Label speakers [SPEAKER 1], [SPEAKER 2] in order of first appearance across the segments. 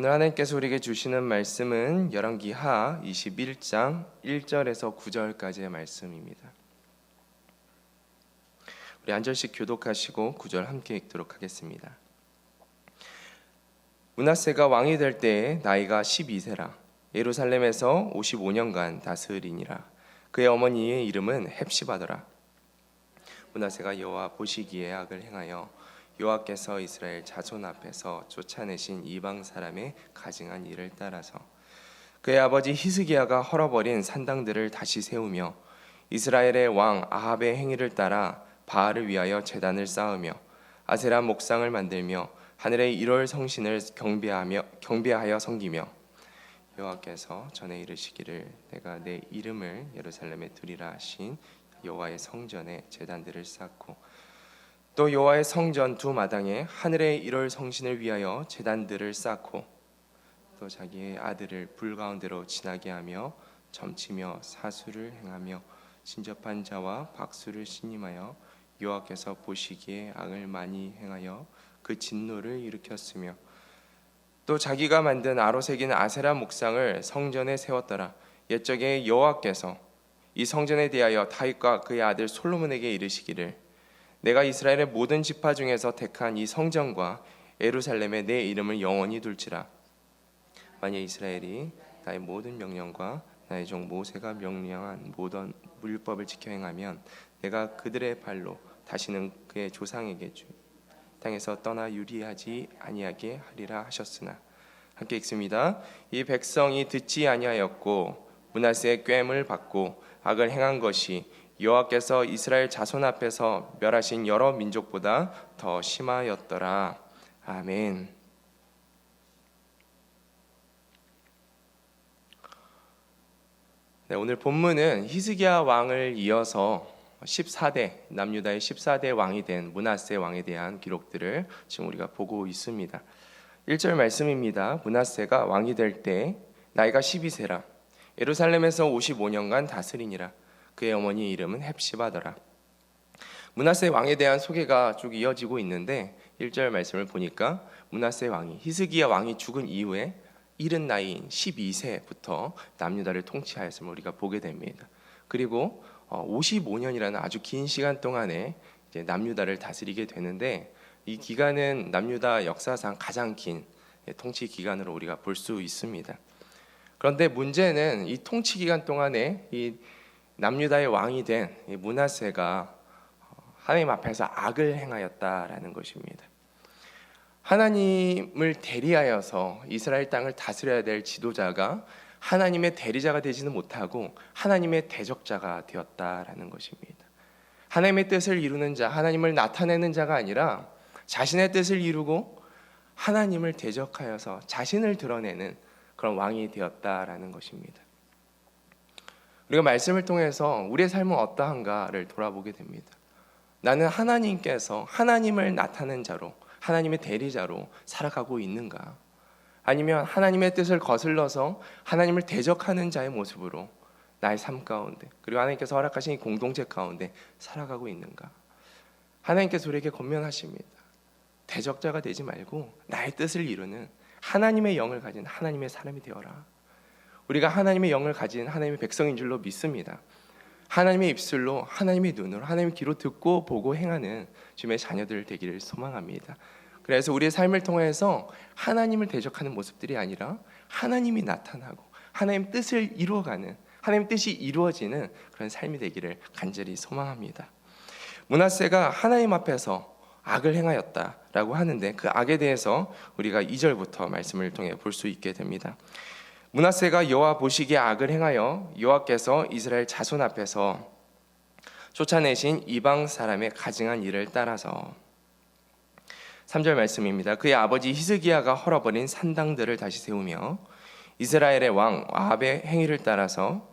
[SPEAKER 1] 오늘 하나님께서 우리에게 주시는 말씀은 열왕기하 21장 1절에서 9절까지의 말씀입니다. 우리 한 절씩 교독하시고 9절 함께 읽도록 하겠습니다. 므낫세가 왕이 될 때에 나이가 12세라. 예루살렘에서 55년간 다스리니라. 그의 어머니의 이름은 헵시바더라. 므낫세가 여호와 보시기에 악을 행하여 여호와께서 이스라엘 자손 앞에서 쫓아내신 이방 사람의 가증한 일을 따라서 그의 아버지 히스기야가 헐어버린 산당들을 다시 세우며 이스라엘의 왕 아합의 행위를 따라 바알을 위하여 제단을 쌓으며 아세라 목상을 만들며 하늘의 1월 성신을 경배하여 섬기며 여호와께서 전에 이르시기를 내가 내 이름을 예루살렘에 두리라 하신 여호와의 성전에 제단들을 쌓고 또 여호와의 성전 두 마당에 하늘의 1월 성신을 위하여 제단들을 쌓고 또 자기의 아들을 불 가운데로 지나게 하며 점치며 사수를 행하며 신접한 자와 박수를 신임하여 여호와께서 보시기에 악을 많이 행하여 그 진노를 일으켰으며 또 자기가 만든 아로 새긴 아세라 목상을 성전에 세웠더라. 옛적에 여호와께서 이 성전에 대하여 다윗과 그의 아들 솔로몬에게 이르시기를 내가 이스라엘의 모든 지파 중에서 택한 이 성전과 예루살렘에 내 이름을 영원히 둘지라. 만약 이스라엘이 나의 모든 명령과 나의 종 모세가 명령한 모든 율법을 지켜 행하면 내가 그들의 발로 다시는 그의 조상에게 주 땅에서 떠나 유리하지 아니하게 하리라 하셨으나. 함께 읽습니다. 이 백성이 듣지 아니하였고 므낫세의 꾀을 받고 악을 행한 것이 여호와께서 이스라엘 자손 앞에서 멸하신 여러 민족보다 더 심하였더라. 아멘. 네, 오늘 본문은 히스기야 왕을 이어서 14대 남유다의 14대 왕이 된 므낫세 왕에 대한 기록들을 지금 우리가 보고 있습니다. 1절 말씀입니다. 므낫세가 왕이 될 때 나이가 12세라. 예루살렘에서 55년간 다스리니라. 그의 어머니 이름은 헵시바더라. 므낫세 왕에 대한 소개가 쭉 이어지고 있는데 1절 말씀을 보니까 므낫세 왕이 히스기야 왕이 죽은 이후에 이른 나이인 12세부터 남유다를 통치하였음을 우리가 보게 됩니다. 그리고 55년이라는 아주 긴 시간 동안에 이제 남유다를 다스리게 되는데 이 기간은 남유다 역사상 가장 긴 통치 기간으로 우리가 볼 수 있습니다. 그런데 문제는 이 통치 기간 동안에 이 남유다의 왕이 된 므낫세가 하나님 앞에서 악을 행하였다라는 것입니다. 하나님을 대리하여서 이스라엘 땅을 다스려야 될 지도자가 하나님의 대리자가 되지는 못하고 하나님의 대적자가 되었다라는 것입니다. 하나님의 뜻을 이루는 자, 하나님을 나타내는 자가 아니라 자신의 뜻을 이루고 하나님을 대적하여서 자신을 드러내는 그런 왕이 되었다라는 것입니다. 우리가 말씀을 통해서 우리의 삶은 어떠한가를 돌아보게 됩니다. 나는 하나님께서 하나님을 나타낸 자로, 하나님의 대리자로 살아가고 있는가? 아니면 하나님의 뜻을 거슬러서 하나님을 대적하는 자의 모습으로 나의 삶 가운데, 그리고 하나님께서 허락하신 이 공동체 가운데 살아가고 있는가? 하나님께서 우리에게 권면하십니다. 대적자가 되지 말고 나의 뜻을 이루는 하나님의 영을 가진 하나님의 사람이 되어라. 우리가 하나님의 영을 가진 하나님의 백성인 줄로 믿습니다. 하나님의 입술로, 하나님의 눈으로, 하나님의 귀로 듣고 보고 행하는 주님의 자녀들 되기를 소망합니다. 그래서 우리의 삶을 통해서 하나님을 대적하는 모습들이 아니라 하나님이 나타나고 하나님 뜻을 이루어가는, 하나님 뜻이 이루어지는 그런 삶이 되기를 간절히 소망합니다. 므낫세가 하나님 앞에서 악을 행하였다라고 하는데 그 악에 대해서 우리가 2절부터 말씀을 통해 볼 수 있게 됩니다. 므낫세가 여호와 보시기에 악을 행하여 여호와께서 이스라엘 자손 앞에서 쫓아내신 이방 사람의 가증한 일을 따라서. 3절 말씀입니다. 그의 아버지 히스기야가 헐어버린 산당들을 다시 세우며 이스라엘의 왕 아합의 행위를 따라서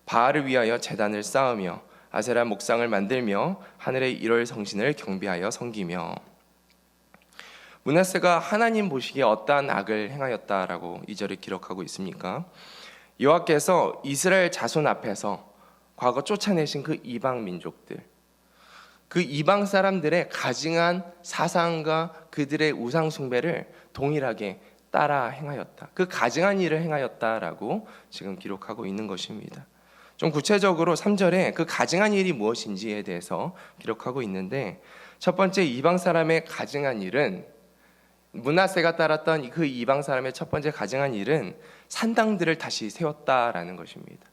[SPEAKER 1] 바알을 위하여 제단을 쌓으며 아세라 목상을 만들며 하늘의 1월 성신을 경배하여 섬기며. 므낫세가 하나님 보시기에 어떠한 악을 행하였다라고 2절에 기록하고 있습니까? 여호와께서 이스라엘 자손 앞에서 과거 쫓아내신 그 이방 민족들, 그 이방 사람들의 가증한 사상과 그들의 우상 숭배를 동일하게 따라 행하였다. 그 가증한 일을 행하였다라고 지금 기록하고 있는 것입니다. 좀 구체적으로 3절에 그 가증한 일이 무엇인지에 대해서 기록하고 있는데, 첫 번째 이방 사람의 가증한 일은, 므낫세가 따랐던 그 이방 사람의 첫 번째 가증한 일은 산당들을 다시 세웠다라는 것입니다.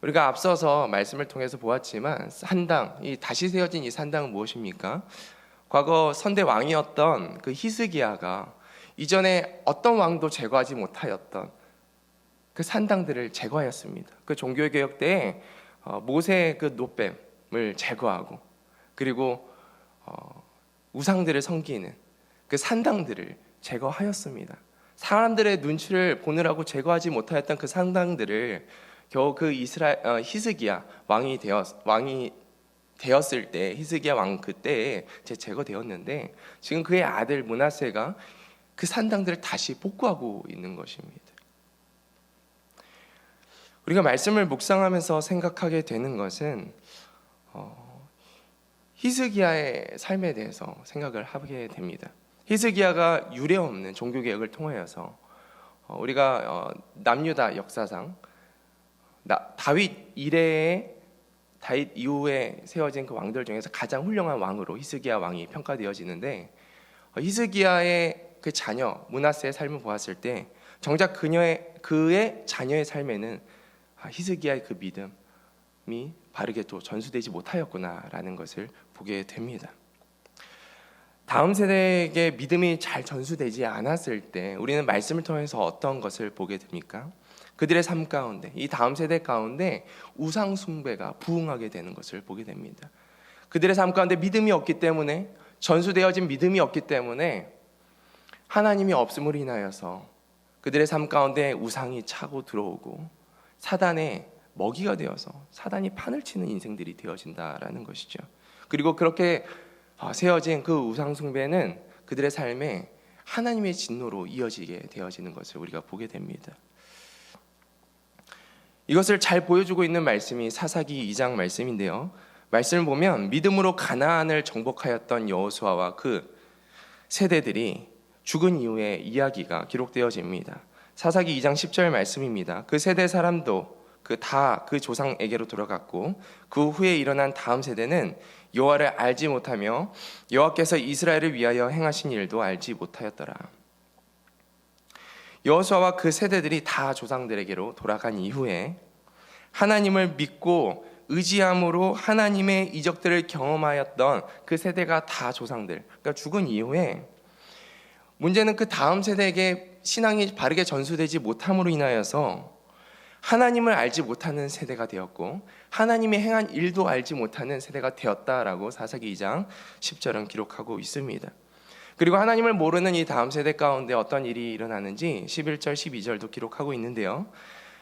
[SPEAKER 1] 우리가 앞서서 말씀을 통해서 보았지만 산당, 이 다시 세워진 이 산당은 무엇입니까? 과거 선대 왕이었던 그 히스기야가 이전에 어떤 왕도 제거하지 못하였던 그 산당들을 제거하였습니다. 그 종교개혁 때에 모세의 그 노뱀을 제거하고, 그리고 우상들을 섬기는 그 산당들을 제거하였습니다. 사람들의 눈치를 보느라고 제거하지 못하였던 그 산당들을 겨우 그 히스기야 왕이 되었을 때, 히스기야 왕 그때에 제거되었는데, 지금 그의 아들 므낫세가 그 산당들을 다시 복구하고 있는 것입니다. 우리가 말씀을 묵상하면서 생각하게 되는 것은 히스기야의 삶에 대해서 생각을 하게 됩니다. 히스기야가 유례없는 종교개혁을 통하여서 우리가 남유다 역사상 다윗 이후에 세워진 그 왕들 중에서 가장 훌륭한 왕으로 히스기야 왕이 평가되어지는데, 히스기야의 그 자녀 므낫세의 삶을 보았을 때 정작 그의 자녀의 삶에는 히스기야의 그 믿음이 바르게 또 전수되지 못하였구나라는 것을 보게 됩니다. 다음 세대에게 믿음이 잘 전수되지 않았을 때 우리는 말씀을 통해서 어떤 것을 보게 됩니까? 그들의 삶 가운데, 이 다음 세대 가운데 우상 숭배가 부흥하게 되는 것을 보게 됩니다. 그들의 삶 가운데 믿음이 없기 때문에, 전수되어진 믿음이 없기 때문에 하나님이 없음으로 인하여서 그들의 삶 가운데 우상이 차고 들어오고 사단의 먹이가 되어서 사단이 판을 치는 인생들이 되어진다라는 것이죠. 그리고 그렇게 세워진 그 우상 숭배는 그들의 삶에 하나님의 진노로 이어지게 되어지는 것을 우리가 보게 됩니다. 이것을 잘 보여주고 있는 말씀이 사사기 2장 말씀인데요. 말씀을 보면 믿음으로 가나안을 정복하였던 여호수아와 그 세대들이 죽은 이후의 이야기가 기록되어집니다. 사사기 2장 10절 말씀입니다. 그 세대 사람도 그 조상에게로 돌아갔고, 그 후에 일어난 다음 세대는 여호와를 알지 못하며 여호와께서 이스라엘을 위하여 행하신 일도 알지 못하였더라. 여호수아와 그 세대들이 다 조상들에게로 돌아간 이후에 하나님을 믿고 의지함으로 하나님의 이적들을 경험하였던 그 세대가 다 조상들, 그러니까 죽은 이후에, 문제는 그 다음 세대에게 신앙이 바르게 전수되지 못함으로 인하여서 하나님을 알지 못하는 세대가 되었고, 하나님이 행한 일도 알지 못하는 세대가 되었다라고 사사기 2장 10절은 기록하고 있습니다. 그리고 하나님을 모르는 이 다음 세대 가운데 어떤 일이 일어나는지 11절 12절도 기록하고 있는데요.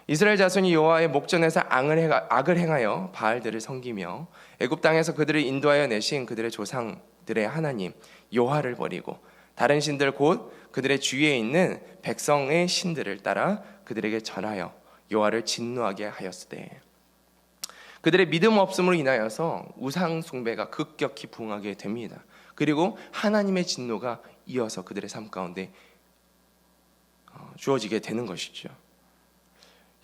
[SPEAKER 1] 이스라엘 자손이 여호와의 목전에서 악을 행하여 바알들을 섬기며 애굽 땅에서 그들을 인도하여 내신 그들의 조상들의 하나님 여호와를 버리고 다른 신들 곧 그들의 주위에 있는 백성의 신들을 따라 그들에게 절하여 여호와를 진노하게 하였으되, 그들의 믿음 없음으로 인하여서 우상 숭배가 급격히 부흥하게 됩니다. 그리고 하나님의 진노가 이어서 그들의 삶 가운데 주어지게 되는 것이죠.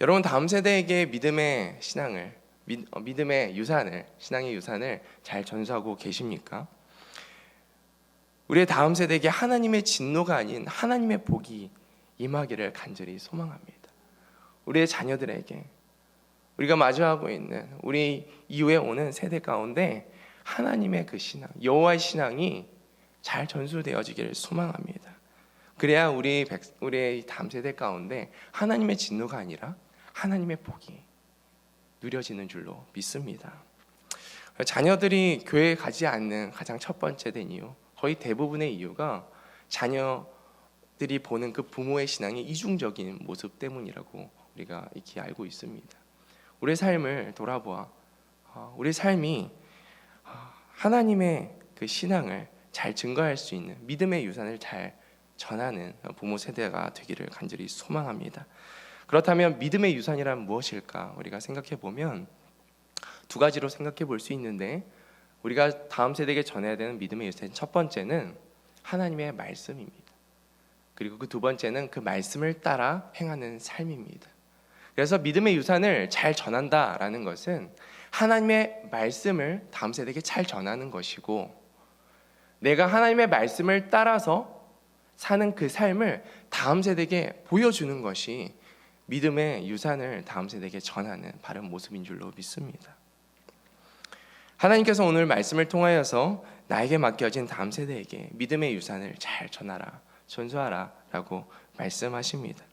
[SPEAKER 1] 여러분, 다음 세대에게 믿음의 신앙을, 믿음의 유산을, 신앙의 유산을 잘 전수하고 계십니까? 우리의 다음 세대에게 하나님의 진노가 아닌 하나님의 복이 임하기를 간절히 소망합니다. 우리의 자녀들에게, 우리가 마주하고 있는 우리 이후에 오는 세대 가운데 하나님의 그 신앙, 여호와의 신앙이 잘 전수되어지기를 소망합니다. 그래야 우리의 다음 세대 가운데 하나님의 진노가 아니라 하나님의 복이 누려지는 줄로 믿습니다. 자녀들이 교회에 가지 않는 가장 첫 번째 된 이유, 거의 대부분의 이유가 자녀들이 보는 그 부모의 신앙이 이중적인 모습 때문이라고 우리가 익히 알고 있습니다. 우리의 삶을 돌아보아 우리 삶이 하나님의 그 신앙을 잘 증거할 수 있는 믿음의 유산을 잘 전하는 부모 세대가 되기를 간절히 소망합니다. 그렇다면 믿음의 유산이란 무엇일까? 우리가 생각해 보면 두 가지로 생각해 볼 수 있는데, 우리가 다음 세대에게 전해야 되는 믿음의 유산, 첫 번째는 하나님의 말씀입니다. 그리고 그 두 번째는 그 말씀을 따라 행하는 삶입니다. 그래서 믿음의 유산을 잘 전한다라는 것은 하나님의 말씀을 다음 세대에게 잘 전하는 것이고, 내가 하나님의 말씀을 따라서 사는 그 삶을 다음 세대에게 보여주는 것이 믿음의 유산을 다음 세대에게 전하는 바른 모습인 줄로 믿습니다. 하나님께서 오늘 말씀을 통하여서 나에게 맡겨진 다음 세대에게 믿음의 유산을 잘 전하라, 전수하라 라고 말씀하십니다.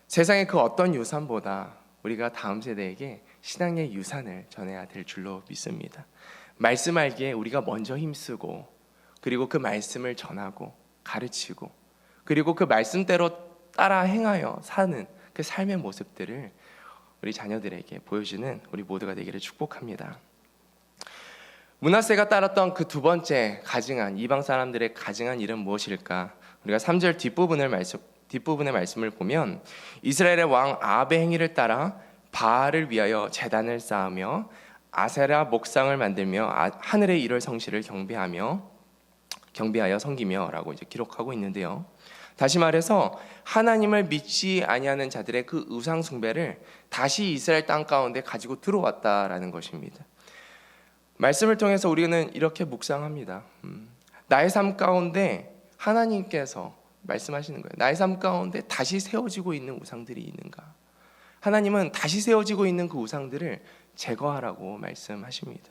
[SPEAKER 1] 세상의 그 어떤 유산보다 우리가 다음 세대에게 신앙의 유산을 전해야 될 줄로 믿습니다. 말씀 알기에 우리가 먼저 힘쓰고, 그리고 그 말씀을 전하고 가르치고, 그리고 그 말씀대로 따라 행하여 사는 그 삶의 모습들을 우리 자녀들에게 보여주는 우리 모두가 되기를 축복합니다. 므낫세가 따랐던 그 두 번째 가증한, 이방 사람들의 가증한 일은 무엇일까? 우리가 3절 뒷부분의 말씀을 보면 이스라엘의 왕 아합의 행위를 따라 바알을 위하여 제단을 쌓으며 아세라 목상을 만들며 하늘의 일월 성실을 경배하여 섬기며라고 이제 기록하고 있는데요. 다시 말해서 하나님을 믿지 아니하는 자들의 그 우상 숭배를 다시 이스라엘 땅 가운데 가지고 들어왔다라는 것입니다. 말씀을 통해서 우리는 이렇게 묵상합니다. 나의 삶 가운데 하나님께서 말씀하시는 거예요. 나의 삶 가운데 다시 세워지고 있는 우상들이 있는가? 하나님은 다시 세워지고 있는 그 우상들을 제거하라고 말씀하십니다.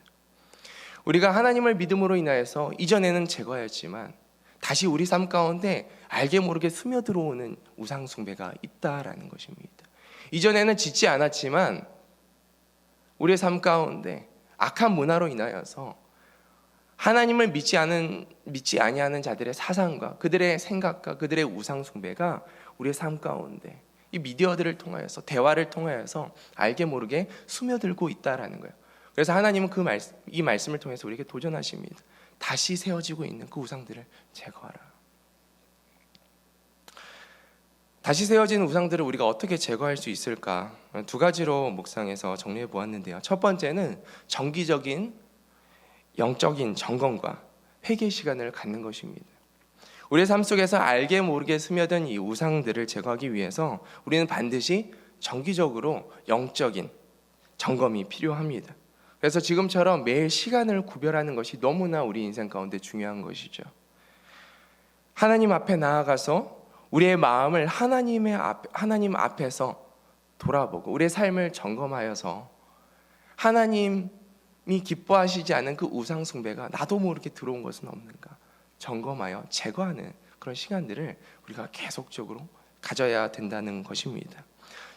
[SPEAKER 1] 우리가 하나님을 믿음으로 인하여서 이전에는 제거하였지만 다시 우리 삶 가운데 알게 모르게 스며들어오는 우상 숭배가 있다라는 것입니다. 이전에는 짓지 않았지만 우리의 삶 가운데 악한 문화로 인하여서 하나님을 믿지 아니하는 자들의 사상과 그들의 생각과 그들의 우상 숭배가 우리의 삶 가운데 이 미디어들을 통하여서, 대화를 통하여서 알게 모르게 스며들고 있다라는 거예요. 그래서 하나님은 이 말씀을 통해서 우리에게 도전하십니다. 다시 세워지고 있는 그 우상들을 제거하라. 다시 세워진 우상들을 우리가 어떻게 제거할 수 있을까? 두 가지로 묵상해서 정리해 보았는데요. 첫 번째는 정기적인 영적인 점검과 회개 시간을 갖는 것입니다. 우리의 삶 속에서 알게 모르게 스며든 이 우상들을 제거하기 위해서 우리는 반드시 정기적으로 영적인 점검이 필요합니다. 그래서 지금처럼 매일 시간을 구별하는 것이 너무나 우리 인생 가운데 중요한 것이죠. 하나님 앞에 나아가서 우리의 마음을 하나님 앞에서 돌아보고 우리의 삶을 점검하여서 하나님이 기뻐하시지 않은 그 우상 숭배가 나도 모르게 들어온 것은 없는가 점검하여 제거하는 그런 시간들을 우리가 계속적으로 가져야 된다는 것입니다.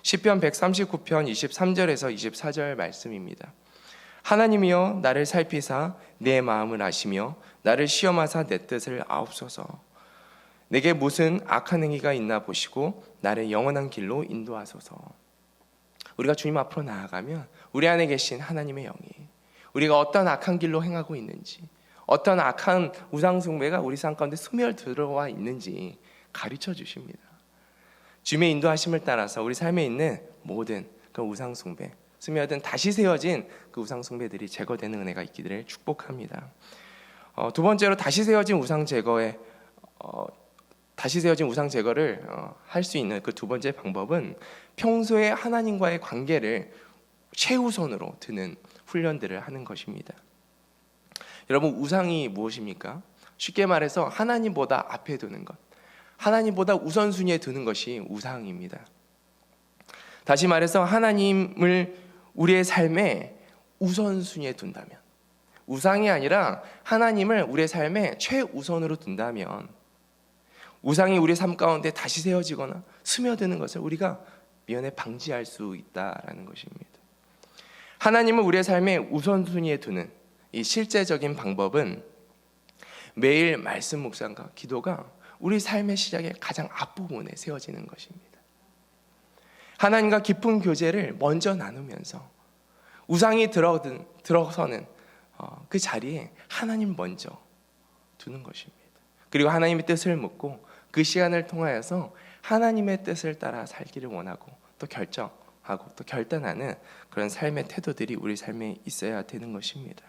[SPEAKER 1] 시편 139편 23절에서 24절 말씀입니다. 하나님이여 나를 살피사 내 마음을 아시며 나를 시험하사 내 뜻을 아옵소서. 내게 무슨 악한 행위가 있나 보시고 나를 영원한 길로 인도하소서. 우리가 주님 앞으로 나아가면 우리 안에 계신 하나님의 영이 우리가 어떤 악한 길로 행하고 있는지, 어떤 악한 우상 숭배가 우리 삶 가운데 스며들어와 있는지 가르쳐 주십니다. 주님의 인도하심을 따라서 우리 삶에 있는 모든 그 우상 숭배, 스며든 다시 세워진 그 우상 숭배들이 제거되는 은혜가 있기를 축복합니다. 두 번째로 다시 세워진 우상 제거를 할 수 있는 그 두 번째 방법은 평소에 하나님과의 관계를 최우선으로 두는 훈련들을 하는 것입니다. 여러분, 우상이 무엇입니까? 쉽게 말해서 하나님보다 앞에 두는 것, 하나님보다 우선순위에 두는 것이 우상입니다. 다시 말해서 하나님을 우리의 삶에 우선순위에 둔다면, 우상이 아니라 하나님을 우리의 삶에 최우선으로 둔다면 우상이 우리의 삶 가운데 다시 세워지거나 스며드는 것을 우리가 미연에 방지할 수 있다라는 것입니다. 하나님을 우리의 삶의 우선순위에 두는 이 실제적인 방법은 매일 말씀 묵상과 기도가 우리 삶의 시작의 가장 앞부분에 세워지는 것입니다. 하나님과 깊은 교제를 먼저 나누면서 우상이 들어서는 그 자리에 하나님 먼저 두는 것입니다. 그리고 하나님의 뜻을 묻고 그 시간을 통하여서 하나님의 뜻을 따라 살기를 원하고 또 결정하고 또 결단하는 그런 삶의 태도들이 우리 삶에 있어야 되는 것입니다.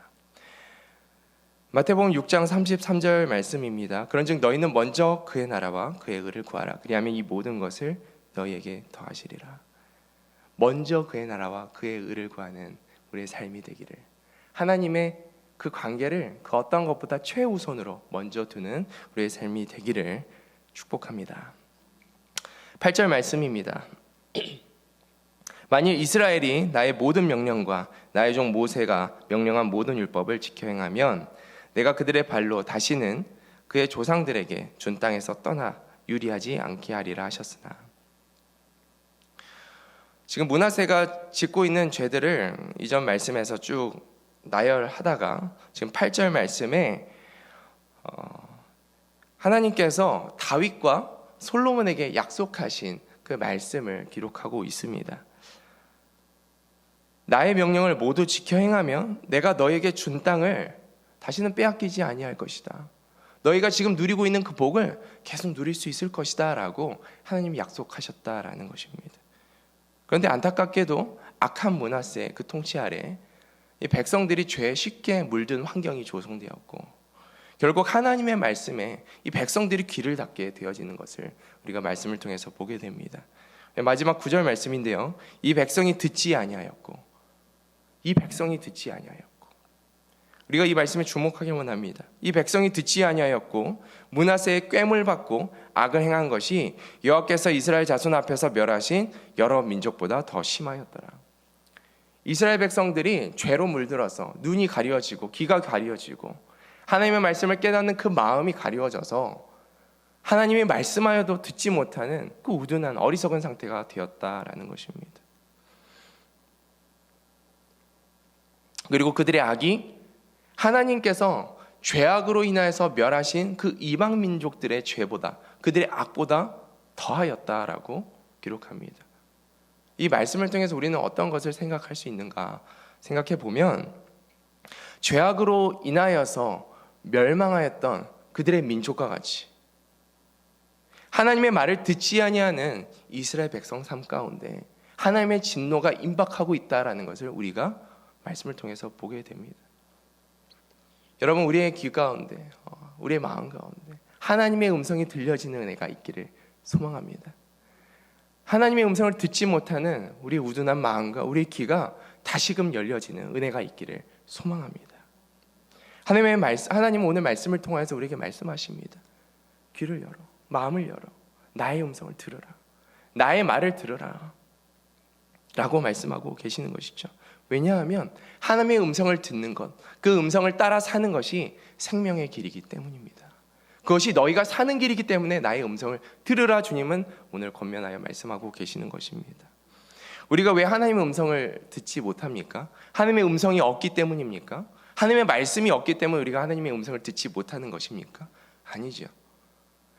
[SPEAKER 1] 마태복음 6장 33절 말씀입니다. 그런즉 너희는 먼저 그의 나라와 그의 의를 구하라. 그리하면 이 모든 것을 너희에게 더하시리라. 먼저 그의 나라와 그의 의를 구하는 우리의 삶이 되기를, 하나님의 그 관계를 그 어떤 것보다 최우선으로 먼저 두는 우리의 삶이 되기를 축복합니다. 8절 말씀입니다. 만일 이스라엘이 나의 모든 명령과 나의 종 모세가 명령한 모든 율법을 지켜 행하면 내가 그들의 발로 다시는 그의 조상들에게 준 땅에서 떠나 유리하지 않게 하리라 하셨으나, 지금 므낫세가 짓고 있는 죄들을 이전 말씀에서 쭉 나열하다가 지금 8절 말씀에 하나님께서 다윗과 솔로몬에게 약속하신 그 말씀을 기록하고 있습니다. 나의 명령을 모두 지켜 행하면 내가 너에게 준 땅을 다시는 빼앗기지 아니할 것이다. 너희가 지금 누리고 있는 그 복을 계속 누릴 수 있을 것이다 라고 하나님이 약속하셨다라는 것입니다. 그런데 안타깝게도 악한 므낫세의 그 통치 아래 이 백성들이 죄에 쉽게 물든 환경이 조성되었고, 결국 하나님의 말씀에 이 백성들이 귀를 닫게 되어지는 것을 우리가 말씀을 통해서 보게 됩니다. 마지막 9절 말씀인데요, 이 백성이 듣지 아니하였고, 이 백성이 듣지 아니하였고, 우리가 이 말씀에 주목하기만 합니다. 이 백성이 듣지 아니하였고 므낫세의 꾀물 받고 악을 행한 것이 여호와께서 이스라엘 자손 앞에서 멸하신 여러 민족보다 더 심하였더라. 이스라엘 백성들이 죄로 물들어서 눈이 가려지고 귀가 가려지고 하나님의 말씀을 깨닫는 그 마음이 가려져서 하나님이 말씀하여도 듣지 못하는 그 우둔한 어리석은 상태가 되었다라는 것입니다. 그리고 그들의 악이 하나님께서 죄악으로 인하여서 멸하신 그 이방 민족들의 죄보다, 그들의 악보다 더하였다라고 기록합니다. 이 말씀을 통해서 우리는 어떤 것을 생각할 수 있는가 생각해 보면, 죄악으로 인하여서 멸망하였던 그들의 민족과 같이 하나님의 말을 듣지 아니하는 이스라엘 백성 삶 가운데 하나님의 진노가 임박하고 있다라는 것을 우리가 말씀을 통해서 보게 됩니다. 여러분, 우리의 귀 가운데, 우리의 마음 가운데 하나님의 음성이 들려지는 은혜가 있기를 소망합니다. 하나님의 음성을 듣지 못하는 우리의 우둔한 마음과 우리의 귀가 다시금 열려지는 은혜가 있기를 소망합니다. 하나님은 오늘 말씀을 통해서 우리에게 말씀하십니다. 귀를 열어, 마음을 열어, 나의 음성을 들으라, 나의 말을 들으라 라고 말씀하고 계시는 것이죠. 왜냐하면 하나님의 음성을 듣는 것, 그 음성을 따라 사는 것이 생명의 길이기 때문입니다. 그것이 너희가 사는 길이기 때문에 나의 음성을 들으라 주님은 오늘 권면하여 말씀하고 계시는 것입니다. 우리가 왜 하나님의 음성을 듣지 못합니까? 하나님의 음성이 없기 때문입니까? 하나님의 말씀이 없기 때문에 우리가 하나님의 음성을 듣지 못하는 것입니까? 아니죠.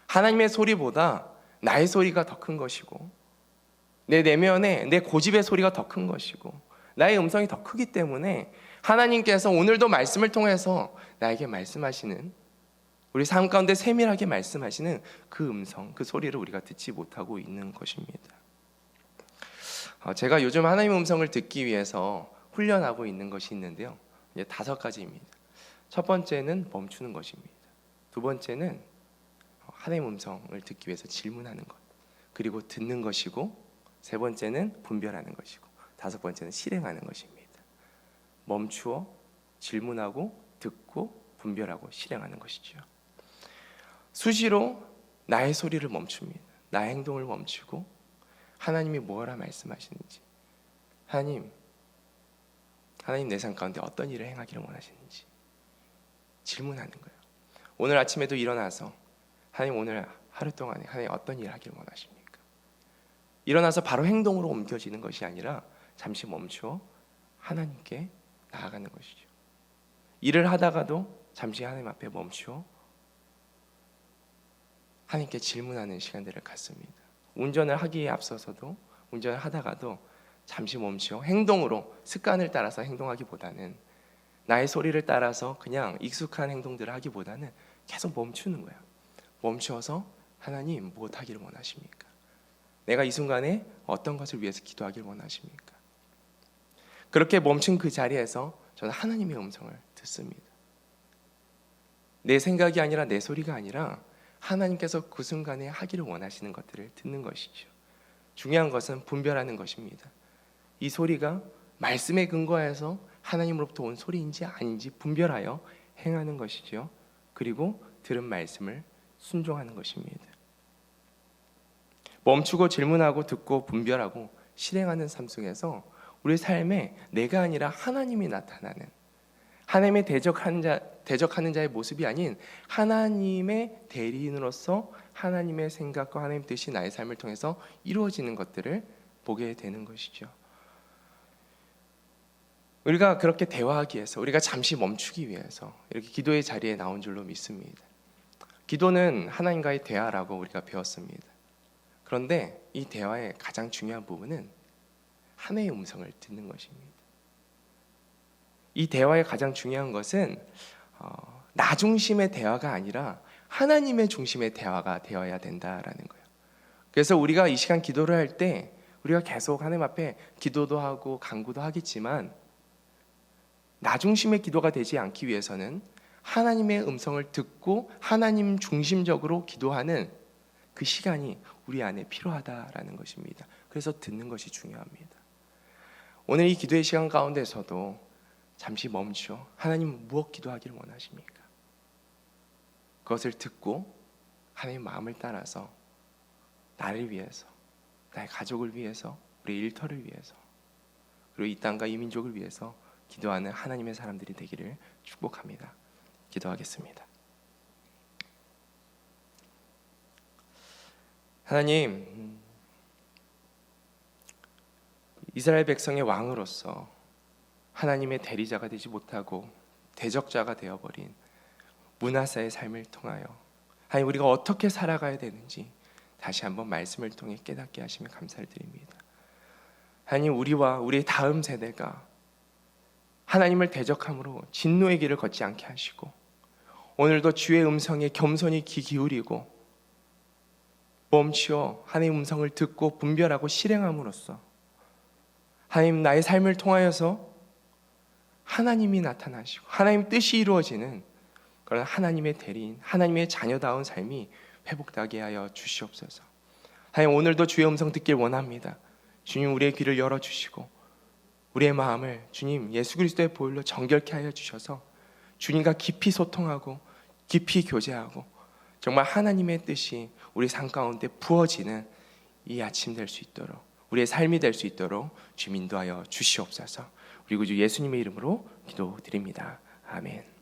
[SPEAKER 1] 하나님의 소리보다 나의 소리가 더 큰 것이고, 내 내면에 내 고집의 소리가 더 큰 것이고, 나의 음성이 더 크기 때문에 하나님께서 오늘도 말씀을 통해서 나에게 말씀하시는, 우리 삶 가운데 세밀하게 말씀하시는 그 음성, 그 소리를 우리가 듣지 못하고 있는 것입니다. 제가 요즘 하나님의 음성을 듣기 위해서 훈련하고 있는 것이 있는데요, 이제 5가지입니다. 첫 번째는 멈추는 것입니다. 두 번째는 하나님의 음성을 듣기 위해서 질문하는 것, 그리고 듣는 것이고, 세 번째는 분별하는 것이고, 5번째는 실행하는 것입니다. 멈추어 질문하고 듣고 분별하고 실행하는 것이죠. 수시로 나의 소리를 멈춥니다. 나의 행동을 멈추고 하나님이 뭐라 말씀하시는지, 하나님 내 삶 가운데 어떤 일을 행하기를 원하시는지 질문하는 거예요. 오늘 아침에도 일어나서 하나님 오늘 하루 동안에 하나님 어떤 일을 하기를 원하십니까? 일어나서 바로 행동으로 옮겨지는 것이 아니라 잠시 멈추어 하나님께 나아가는 것이죠. 일을 하다가도 잠시 하나님 앞에 멈추어 하나님께 질문하는 시간들을 갖습니다. 운전을 하기에 앞서서도, 운전을 하다가도 잠시 멈추어 행동으로, 습관을 따라서 행동하기보다는, 나의 소리를 따라서 그냥 익숙한 행동들을 하기보다는 계속 멈추는 거야. 멈추어서 하나님 무엇 하기를 원하십니까? 내가 이 순간에 어떤 것을 위해서 기도하기를 원하십니까? 그렇게 멈춘 그 자리에서 저는 하나님의 음성을 듣습니다. 내 생각이 아니라 내 소리가 아니라 하나님께서 그 순간에 하기를 원하시는 것들을 듣는 것이죠. 중요한 것은 분별하는 것입니다. 이 소리가 말씀에 근거해서 하나님으로부터 온 소리인지 아닌지 분별하여 행하는 것이죠. 그리고 들은 말씀을 순종하는 것입니다. 멈추고 질문하고 듣고 분별하고 실행하는 삶 속에서 우리 삶에 내가 아니라 하나님이 나타나는, 하나님의 대적하는 자의 모습이 아닌 하나님의 대리인으로서 하나님의 생각과 하나님 뜻이 나의 삶을 통해서 이루어지는 것들을 보게 되는 것이죠. 우리가 그렇게 대화하기 위해서, 우리가 잠시 멈추기 위해서 이렇게 기도의 자리에 나온 줄로 믿습니다. 기도는 하나님과의 대화라고 우리가 배웠습니다. 그런데 이 대화의 가장 중요한 부분은 하나님의 음성을 듣는 것입니다. 이 대화의 가장 중요한 것은 나 중심의 대화가 아니라 하나님의 중심의 대화가 되어야 된다라는 거예요. 그래서 우리가 이 시간 기도를 할 때 우리가 계속 하나님 앞에 기도도 하고 간구도 하겠지만 나 중심의 기도가 되지 않기 위해서는 하나님의 음성을 듣고 하나님 중심적으로 기도하는 그 시간이 우리 안에 필요하다라는 것입니다. 그래서 듣는 것이 중요합니다. 오늘 이 기도의 시간 가운데서도 잠시 멈추어 하나님 무엇 기도하기를 원하십니까? 그것을 듣고 하나님의 마음을 따라서 나를 위해서, 나의 가족을 위해서, 우리 일터를 위해서, 그리고 이 땅과 이 민족을 위해서 기도하는 하나님의 사람들이 되기를 축복합니다. 기도하겠습니다. 하나님, 이스라엘 백성의 왕으로서 하나님의 대리자가 되지 못하고 대적자가 되어버린 므낫세의 삶을 통하여 하나님 우리가 어떻게 살아가야 되는지 다시 한번 말씀을 통해 깨닫게 하시면 감사를 드립니다. 하나님, 우리와 우리의 다음 세대가 하나님을 대적함으로 진노의 길을 걷지 않게 하시고 오늘도 주의 음성에 겸손히 귀 기울이고 멈추어 하나님의 음성을 듣고 분별하고 실행함으로써 하나님 나의 삶을 통하여서 하나님이 나타나시고 하나님 뜻이 이루어지는 그런 하나님의 대리인, 하나님의 자녀다운 삶이 회복되게 하여 주시옵소서. 하나님, 오늘도 주의 음성 듣길 원합니다. 주님, 우리의 귀를 열어주시고 우리의 마음을 주님 예수 그리스도의 보혈로 정결케 하여 주셔서 주님과 깊이 소통하고 깊이 교제하고 정말 하나님의 뜻이 우리 삶 가운데 부어지는 이 아침 될 수 있도록, 우리의 삶이 될 수 있도록 주님 인도하여 주시옵소서. 우리 구주 예수님의 이름으로 기도드립니다. 아멘.